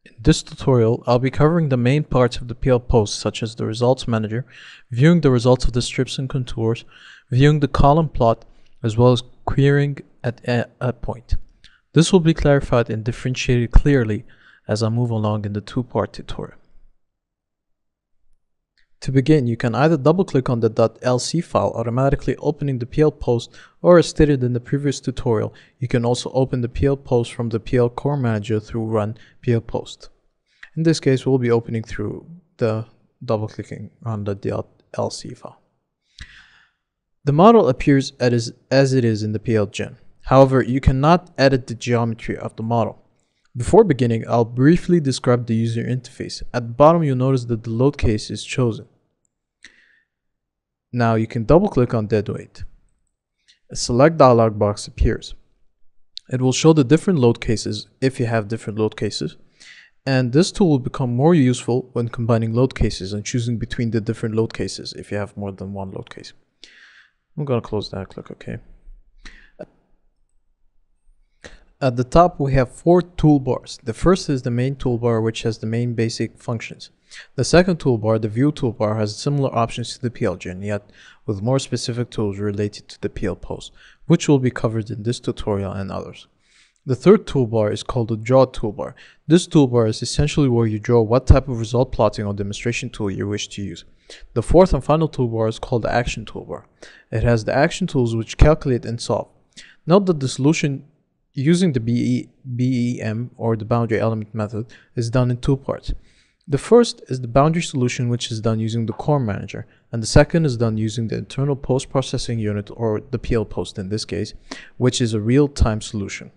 In this tutorial, I'll be covering the main parts of the PL post, such as the results manager, viewing the results of the strips and contours, viewing the column plot, as well as querying at a point. This will be clarified and differentiated clearly as I move along in the two-part tutorial. To begin, you can either double-click on the .lc file, automatically opening the PL post, or as stated in the previous tutorial, you can also open the PL post from the PL Core Manager through Run PL Post. In this case, we'll be opening through the double-clicking on the .lc file. The model appears as it is in the PL Gen. However, you cannot edit the geometry of the model. Before beginning, I'll briefly describe the user interface. At the bottom, you'll notice that the load case is chosen. Now you can double click on dead weight. A select dialog box appears. It will show the different load cases if you have different load cases, and this tool will become more useful when combining load cases and choosing between the different load cases if you have more than one load case. I'm going to close that, click OK. At the top, we have 4 toolbars. The first is the main toolbar, which has the main basic functions. The second toolbar, the view toolbar, has similar options to the PL Gen, yet with more specific tools related to the PL post, which will be covered in this tutorial and others. The third toolbar is called the draw toolbar. This toolbar is essentially where you draw what type of result plotting or demonstration tool you wish to use. The fourth and final toolbar is called the action toolbar. It has the action tools which calculate and solve. Note that the solution using the BEM or the boundary element method is done in 2 parts. The first is the boundary solution, which is done using the Core Manager, and the second is done using the internal post-processing unit, or the PL post in this case, which is a real-time solution.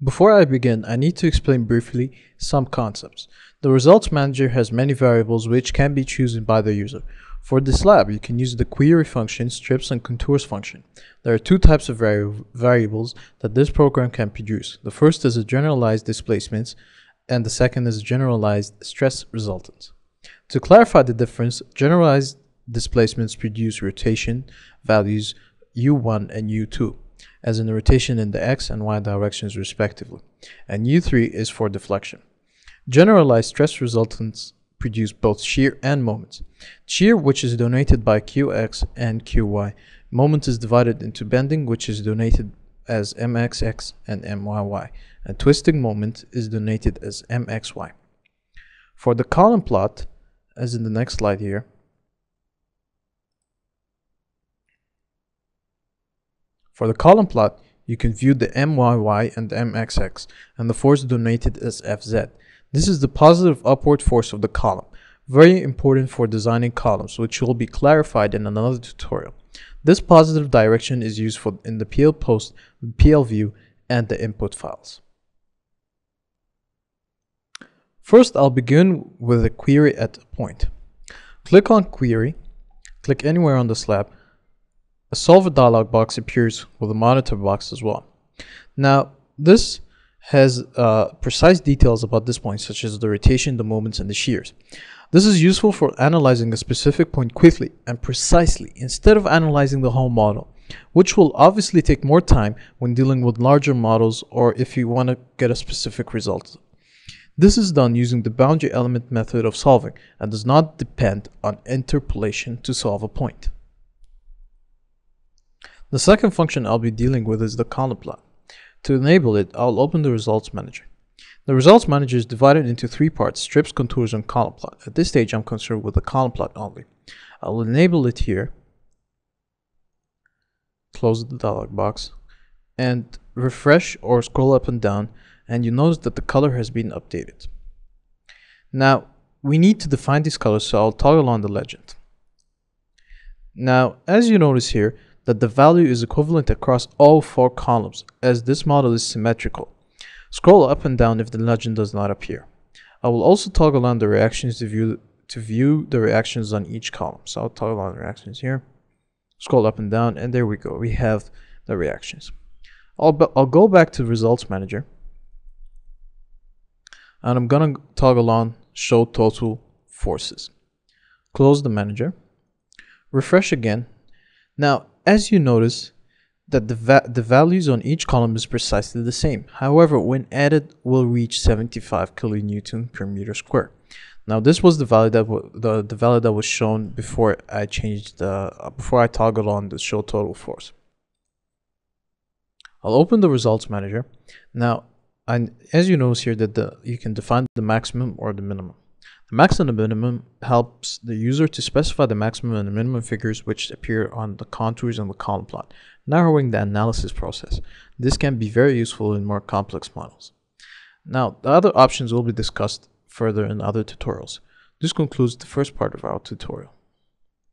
Before I begin, I need to explain briefly some concepts. The Results Manager has many variables which can be chosen by the user. For this lab, you can use the query function, strips, and contours function. There are 2 types of variables that this program can produce. The first is a generalized displacements, and the second is generalized stress resultants. To clarify the difference, generalized displacements produce rotation values U1 and U2, as in the rotation in the X and Y directions respectively, and U3 is for deflection. Generalized stress resultants produce both shear and moments. Shear, which is denoted by Qx and Qy. Moment is divided into bending, which is denoted as Mxx and Myy, and twisting moment is denoted as Mxy. For the column plot, as in the next slide here, you can view the Myy and Mxx, and the force denoted as Fz. This is the positive upward force of the column, very important for designing columns, which will be clarified in another tutorial. This positive direction is used in the PL post, the PL view, and the input files. First, I'll begin with a query at a point. Click on Query, click anywhere on the slab. A Solver dialog box appears with a monitor box as well. Now, this has precise details about this point, such as the rotation, the moments, and the shears. This is useful for analyzing a specific point quickly and precisely instead of analyzing the whole model, which will obviously take more time when dealing with larger models or if you want to get a specific result. This is done using the boundary element method of solving and does not depend on interpolation to solve a point. The second function I'll be dealing with is the column plot. To enable it, I'll open the Results Manager. The Results Manager is divided into 3 parts: strips, contours, and column plot. At this stage, I'm concerned with the column plot only. I'll enable it here, close the dialog box, and refresh or scroll up and down, and you notice that the color has been updated. Now, we need to define these colors, so I'll toggle on the legend. Now, as you notice here, that the value is equivalent across all 4 columns, as this model is symmetrical. Scroll up and down if the legend does not appear. I will also toggle on the reactions to view the reactions on each column. So I'll toggle on the reactions here, scroll up and down, and there we go. We have the reactions. I'll go back to Results Manager, and I'm gonna toggle on Show Total Forces. Close the manager, refresh again. Now, as you notice, that the values on each column is precisely the same. However, when added, will reach 75 kilonewton per meter square. Now, this was the value that the value that was shown before I changed before I toggled on the show total force. I'll open the results manager now, and as you notice here that you can define the maximum or the minimum. The max and the minimum helps the user to specify the maximum and the minimum figures which appear on the contours and the column plot, narrowing the analysis process. This can be very useful in more complex models. Now, the other options will be discussed further in other tutorials. This concludes the first part of our tutorial.